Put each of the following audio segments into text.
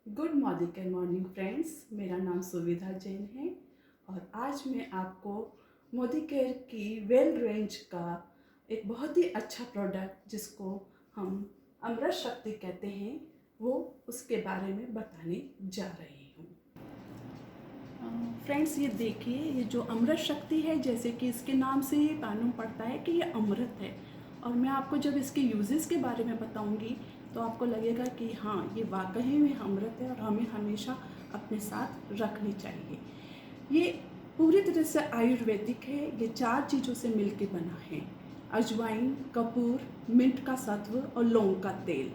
Good morning friends. मेरा नाम सुविधा जैन है और आज मैं आपको मोदी केयर की वेल रेंज का एक बहुत ही अच्छा प्रोडक्ट जिसको हम अमृत शक्ति कहते हैं वो उसके बारे में बताने जा रही हूँ। फ्रेंड्स, ये देखिए, ये जो अमृत शक्ति है, जैसे कि इसके नाम से ही मालूम पड़ता है कि ये अमृत है। और मैं आपको जब इसके यूजेस के बारे में बताऊंगी तो आपको लगेगा कि हाँ, ये वाकई में अमृत है और हमें हमेशा अपने साथ रखनी चाहिए। ये पूरी तरह से आयुर्वेदिक है। ये 4 चीज़ों से मिलके बना है: अजवाइन, कपूर, मिंट का सत्व और लौंग का तेल।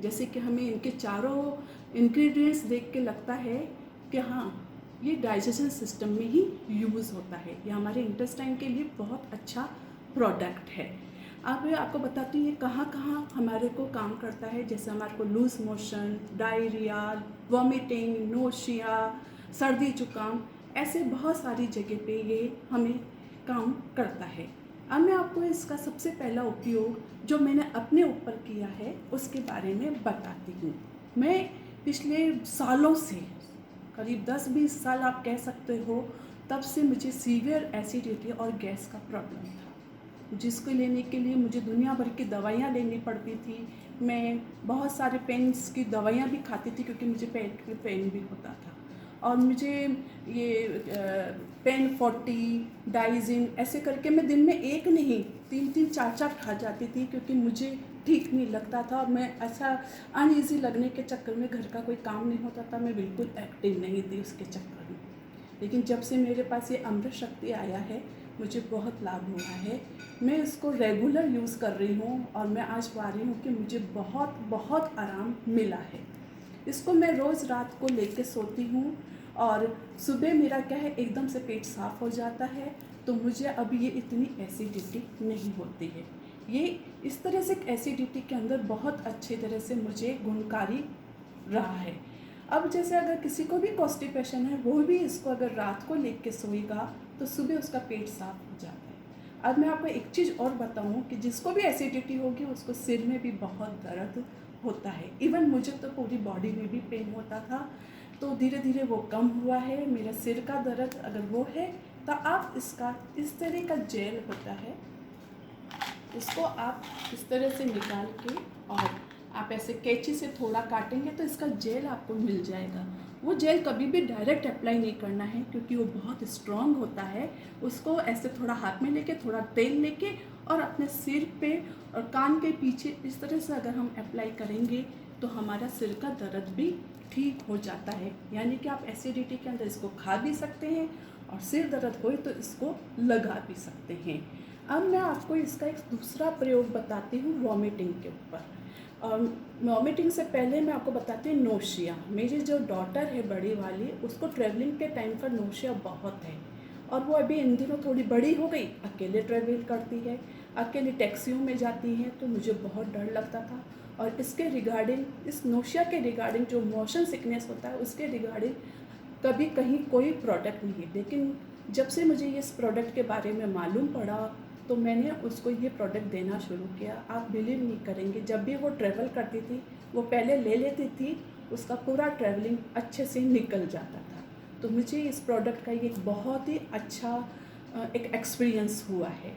जैसे कि हमें इनके चारों इंग्रेडिएंट्स देख के लगता है कि हाँ, ये डाइजेशन सिस्टम में ही यूज़ होता है। ये हमारे इंटेस्टाइन के लिए बहुत अच्छा प्रोडक्ट है। अब मैं आपको बताती हूँ ये कहाँ कहाँ हमारे को काम करता है। जैसे हमारे को loose motion, diarrhoea, vomiting, nausea, सर्दी जुकाम, ऐसे बहुत सारी जगह पे ये हमें काम करता है। अब मैं आपको इसका सबसे पहला उपयोग जो मैंने अपने ऊपर किया है उसके बारे में बताती हूँ। मैं पिछले सालों से, करीब 10-20 साल आप कह सकते हो, तब से मुझे सीवियर एसिडिटी और गैस का प्रॉब्लम था, जिसको लेने के लिए मुझे दुनिया भर की दवाइयाँ लेनी पड़ती थी। मैं बहुत सारे पेन्स की दवाइयाँ भी खाती थी क्योंकि मुझे पेट में पेन भी होता था। और मुझे ये पेन 40 डाइजिन ऐसे करके मैं दिन में एक नहीं 3-3 4-4 खा जाती थी क्योंकि मुझे ठीक नहीं लगता था। और मैं ऐसा अनईजी लगने के चक्कर में घर का कोई काम नहीं होता था, मैं बिल्कुल एक्टिव नहीं थी उसके चक्कर में। लेकिन जब से मेरे पास ये अमृत शक्ति आया है मुझे बहुत लाभ हुआ है। मैं इसको रेगुलर यूज़ कर रही हूँ और मैं आज पा रही हूँ कि मुझे बहुत बहुत आराम मिला है। इसको मैं रोज़ रात को लेके सोती हूँ और सुबह मेरा क्या है, एकदम से पेट साफ़ हो जाता है, तो मुझे अब ये इतनी एसिडिटी नहीं होती है। ये इस तरह से एसिडिटी के अंदर बहुत अच्छी तरह से मुझे गुणकारी रहा है। अब जैसे अगर किसी को भी कॉन्स्टिपेशन है, वो भी इसको अगर रात को लेके सोएगा तो सुबह उसका पेट साफ हो जाता है। अब मैं आपको एक चीज़ और बताऊं कि जिसको भी एसिडिटी होगी उसको सिर में भी बहुत दर्द होता है। इवन मुझे तो पूरी बॉडी में भी पेन होता था, तो धीरे धीरे वो कम हुआ है। मेरा सिर का दर्द अगर वो है तो आप इसका इस तरह का जेल होता है, इसको आप इस तरह से निकाल के और आप ऐसे कैंची से थोड़ा काटेंगे तो इसका जेल आपको मिल जाएगा। वो जेल कभी भी डायरेक्ट अप्लाई नहीं करना है क्योंकि वो बहुत स्ट्रॉन्ग होता है। उसको ऐसे थोड़ा हाथ में लेके, थोड़ा तेल लेके और अपने सिर पे और कान के पीछे इस तरह से अगर हम अप्लाई करेंगे तो हमारा सिर का दर्द भी ठीक हो जाता है। यानी कि आप एसिडिटी के अंदर इसको खा भी सकते हैं और सिर दर्द हो तो इसको लगा भी सकते हैं। अब मैं आपको इसका एक दूसरा प्रयोग बताती हूँ वॉमिटिंग के ऊपर। और वॉमिटिंग से पहले मैं आपको बताती हूँ नोशिया। मेरी जो डॉटर है बड़ी वाली, उसको ट्रैवलिंग के टाइम पर नोशिया बहुत है और वो अभी इन दिनों थोड़ी बड़ी हो गई, अकेले ट्रैवल करती है, अकेली टैक्सियों में जाती है, तो मुझे बहुत डर लगता था। और इसके रिगार्डिंग, इस नोशिया के रिगार्डिंग, जो मोशन सिकनेस होता है उसके रिगार्डिंग कभी कहीं कोई प्रोडक्ट नहीं है। लेकिन जब से मुझे इस प्रोडक्ट के बारे में मालूम पड़ा तो मैंने उसको ये प्रोडक्ट देना शुरू किया। आप बिलीव नहीं करेंगे, जब भी वो ट्रैवल करती थी वो पहले ले लेती थी, उसका पूरा ट्रैवलिंग अच्छे से निकल जाता था। तो मुझे इस प्रोडक्ट का ये बहुत ही अच्छा एक एक्सपीरियंस हुआ है।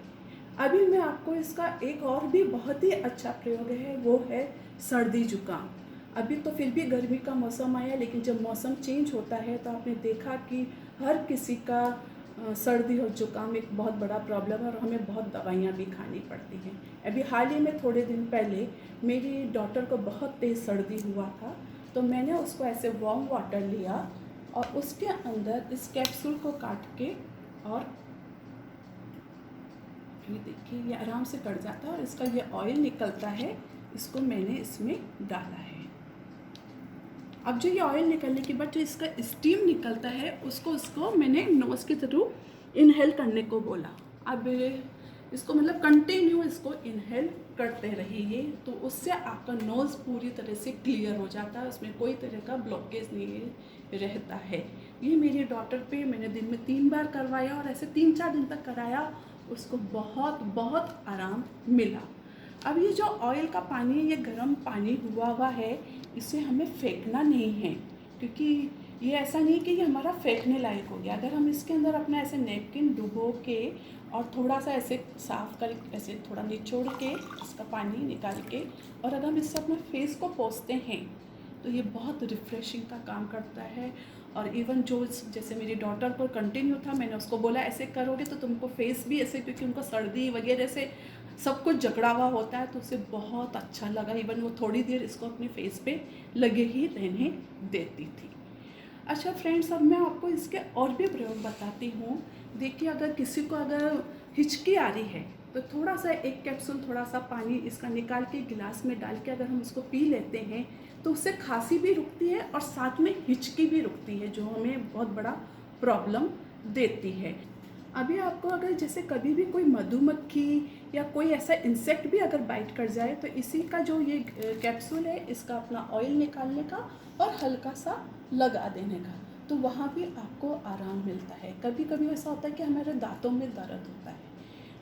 अभी मैं आपको इसका एक और भी बहुत ही अच्छा प्रयोग है, वो है सर्दी जुकाम। अभी तो फिर भी गर्मी का मौसम आया, लेकिन जब मौसम चेंज होता है तो आपने देखा कि हर किसी का सर्दी और जुकाम एक बहुत बड़ा प्रॉब्लम है और हमें बहुत दवाइयाँ भी खानी पड़ती हैं। अभी हाल ही में थोड़े दिन पहले मेरी डॉटर को बहुत तेज़ सर्दी हुआ था, तो मैंने उसको ऐसे वार्म वाटर लिया और उसके अंदर इस कैप्सूल को काट के, और ये देखिए ये आराम से कट जाता है और इसका ये ऑयल निकलता है, इसको मैंने इसमें डाला है। अब जो ये ऑयल निकलने के बाद जो इसका स्टीम निकलता है उसको मैंने नोज के थ्रू इनहेल करने को बोला। अब इसको मतलब कंटिन्यू इसको इनहेल करते रहिए, तो उससे आपका नोज़ पूरी तरह से क्लियर हो जाता है, उसमें कोई तरह का ब्लॉकेज नहीं रहता है। ये मेरी डॉटर पे मैंने दिन में 3 बार करवाया और ऐसे 3-4 दिन तक कराया, उसको बहुत बहुत आराम मिला। अब ये जो ऑयल का पानी है, ये गर्म पानी हुआ है, इसे हमें फेंकना नहीं है। क्योंकि ये ऐसा नहीं कि ये हमारा फेंकने लायक हो गया। अगर हम इसके अंदर अपना ऐसे नैपकिन डुबो के और थोड़ा सा ऐसे साफ कर, ऐसे थोड़ा निचोड़ के इसका पानी निकाल के, और अगर हम इससे अपने फेस को पोंछते हैं तो ये बहुत रिफ़्रेशिंग का काम करता है। और इवन जो जैसे मेरी डॉटर पर कंटिन्यू था, मैंने उसको बोला ऐसे करोगे तो तुमको फेस भी ऐसे, क्योंकि उनको सर्दी वगैरह से सब कुछ जकड़ा हुआ होता है, तो उसे बहुत अच्छा लगा। इवन वो थोड़ी देर इसको अपने फेस पे लगे ही रहने देती थी। अच्छा फ्रेंड्स, अब मैं आपको इसके और भी प्रयोग बताती हूँ। देखिए, अगर किसी को अगर हिचकी आ रही है तो थोड़ा सा एक कैप्सूल थोड़ा सा पानी इसका निकाल के गिलास में डाल के अगर हम उसको पी लेते हैं तो उससे खांसी भी रुकती है और साथ में हिचकी भी रुकती है, जो हमें बहुत बड़ा प्रॉब्लम देती है। अभी आपको अगर जैसे कभी भी कोई मधुमक्खी या कोई ऐसा इंसेक्ट भी अगर बाइट कर जाए तो इसी का जो ये कैप्सूल है, इसका अपना ऑयल निकालने का और हल्का सा लगा देने का, तो वहाँ भी आपको आराम मिलता है। कभी कभी ऐसा होता है कि हमारे दांतों में दर्द होता है,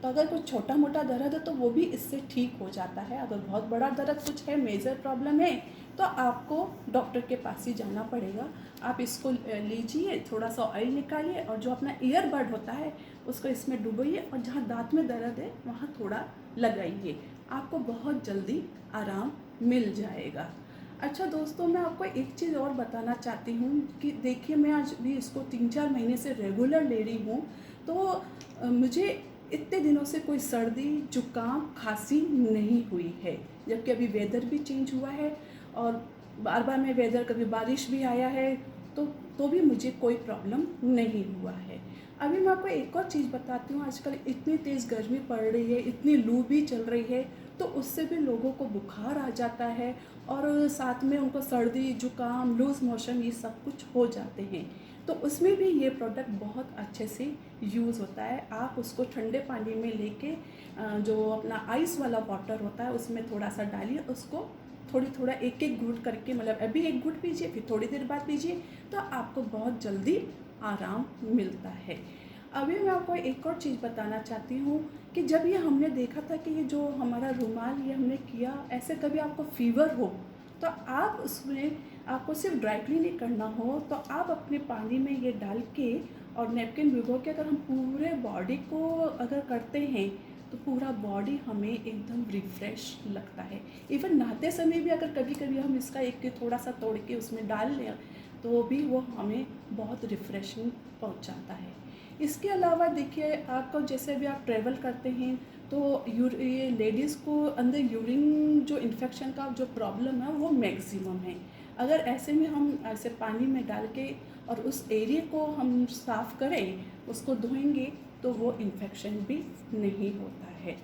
तो अगर कुछ छोटा मोटा दर्द है तो वो भी इससे ठीक हो जाता है। अगर बहुत बड़ा दर्द कुछ है, मेजर प्रॉब्लम है, तो आपको डॉक्टर के पास ही जाना पड़ेगा। आप इसको लीजिए, थोड़ा सा ऑयल निकालिए और जो अपना ईयरबड होता है उसको इसमें डुबोइए और जहाँ दांत में दर्द है वहाँ थोड़ा लगाइए, आपको बहुत जल्दी आराम मिल जाएगा। अच्छा दोस्तों, मैं आपको एक चीज़ और बताना चाहती हूँ कि देखिए, मैं आज भी इसको 3-4 महीने से रेगुलर ले रही हूँ, तो मुझे इतने दिनों से कोई सर्दी जुकाम खांसी नहीं हुई है। जबकि अभी वेदर भी चेंज हुआ है और बार बार में वेदर, कभी बारिश भी आया है, तो भी मुझे कोई प्रॉब्लम नहीं हुआ है। अभी मैं आपको एक और चीज़ बताती हूँ। आजकल इतनी तेज़ गर्मी पड़ रही है, इतनी लू भी चल रही है, तो उससे भी लोगों को बुखार आ जाता है और साथ में उनको सर्दी जुकाम लूज़ मोशन ये सब कुछ हो जाते हैं। तो उसमें भी ये प्रोडक्ट बहुत अच्छे से यूज़ होता है। आप उसको ठंडे पानी में लेके जो अपना आइस वाला वाटर होता है उसमें थोड़ा सा डालिए, उसको थोड़ा एक एक घूंट करके, मतलब अभी एक घूंट पीजिए फिर थोड़ी देर बाद पीजिए, तो आपको बहुत जल्दी आराम मिलता है। अभी मैं आपको एक और चीज़ बताना चाहती हूँ कि जब ये हमने देखा था कि ये जो हमारा रुमाल ये हमने किया, ऐसे कभी आपको फीवर हो तो आप उसमें, आपको सिर्फ ड्राई क्लीन ही करना हो तो आप अपने पानी में ये डाल के और नैपकिन भिगो के अगर हम पूरे बॉडी को अगर करते हैं तो पूरा बॉडी हमें एकदम रिफ़्रेश लगता है। इवन नहाते समय भी अगर कभी कभी हम इसका एक थोड़ा सा तोड़ के उसमें डाल लें तो भी वो हमें बहुत रिफ़्रेशिंग पहुंचाता है। इसके अलावा देखिए, आपको जैसे भी आप ट्रैवल करते हैं तो ये लेडीज़ को अंदर यूरिन जो इन्फेक्शन का जो प्रॉब्लम है वो मैक्सिमम है। अगर ऐसे में हम ऐसे पानी में डाल के और उस एरिया को हम साफ़ करें, उसको धोएंगे, तो वो इन्फेक्शन भी नहीं होता है।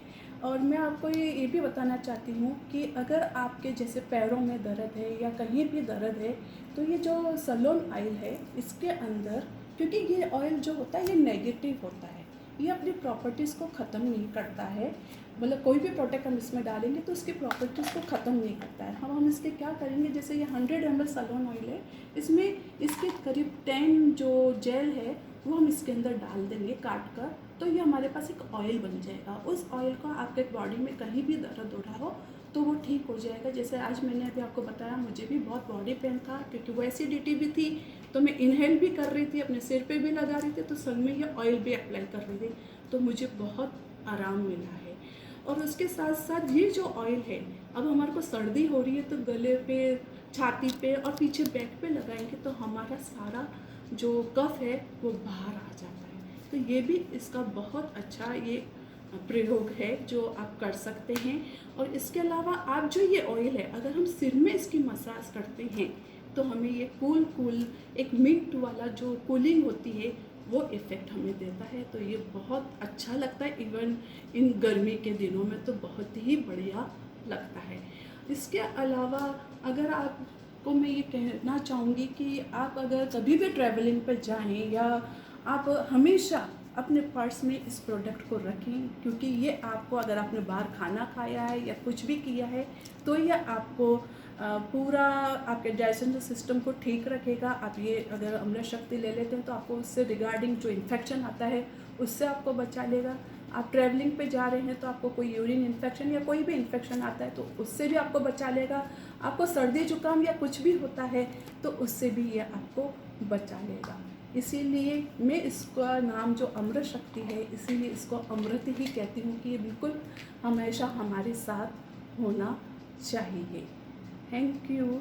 और मैं आपको ये भी बताना चाहती हूँ कि अगर आपके जैसे पैरों में दर्द है या कहीं भी दर्द है, तो ये जो सलोन ऑयल है इसके अंदर, क्योंकि ये ऑयल जो होता है ये नेगेटिव होता है, ये अपनी प्रॉपर्टीज़ को ख़त्म नहीं करता है। मतलब कोई भी प्रोडक्ट हम इसमें डालेंगे तो उसकी प्रॉपर्टीज़ को ख़त्म नहीं करता है। हम इसके क्या करेंगे, जैसे ये 100 ml सलोन ऑयल है, इसमें इसके करीब 10 जो जेल है वो हम इसके अंदर डाल देंगे काट कर, तो ये हमारे पास एक ऑयल बन जाएगा। उस ऑयल का आपके बॉडी में कहीं भी दर्द हो रहा हो तो वो ठीक हो जाएगा। जैसे आज मैंने अभी आपको बताया, मुझे भी बहुत बॉडी पेन था क्योंकि वो एसिडिटी भी थी, तो मैं इनहेल भी कर रही थी, अपने सिर पे भी लगा रही थी, तो संग में ये ऑयल भी अप्लाई कर रही थी, तो मुझे बहुत आराम मिला है। और उसके साथ साथ ये जो ऑयल है, अब हमारे को सर्दी हो रही है तो गले पे, छाती पे और पीछे बैक पे लगाएंगे तो हमारा सारा जो कफ है वो बाहर आ जाता है। तो ये भी इसका बहुत अच्छा ये प्रयोग है जो आप कर सकते हैं। और इसके अलावा आप जो ये ऑयल है, अगर हम सिर में इसकी मसाज करते हैं तो हमें ये कूल एक मिंट वाला जो कूलिंग होती है वो इफ़ेक्ट हमें देता है। तो ये बहुत अच्छा लगता है, इवन इन गर्मी के दिनों में तो बहुत ही बढ़िया लगता है। इसके अलावा अगर आपको मैं ये कहना चाहूँगी कि आप अगर कभी भी ट्रैवलिंग पर जाएं या आप हमेशा अपने पर्स में इस प्रोडक्ट को रखें, क्योंकि ये आपको, अगर आपने बाहर खाना खाया है या कुछ भी किया है तो ये आपको पूरा आपके डाइजेशन सिस्टम को ठीक रखेगा। आप ये अगर अम्ल शक्ति ले लेते हैं तो आपको उससे रिगार्डिंग जो इन्फेक्शन आता है उससे आपको बचा लेगा। आप ट्रैवलिंग पे जा रहे हैं तो आपको कोई यूरिन इन्फेक्शन या कोई भी इन्फेक्शन आता है तो उससे भी आपको बचा लेगा। आपको सर्दी जुकाम या कुछ भी होता है तो उससे भी ये आपको बचा लेगा। इसीलिए मैं इसका नाम जो अमृत शक्ति है, इसीलिए इसको अमृत ही कहती हूँ कि ये बिल्कुल हमेशा हमारे साथ होना चाहिए। Thank you.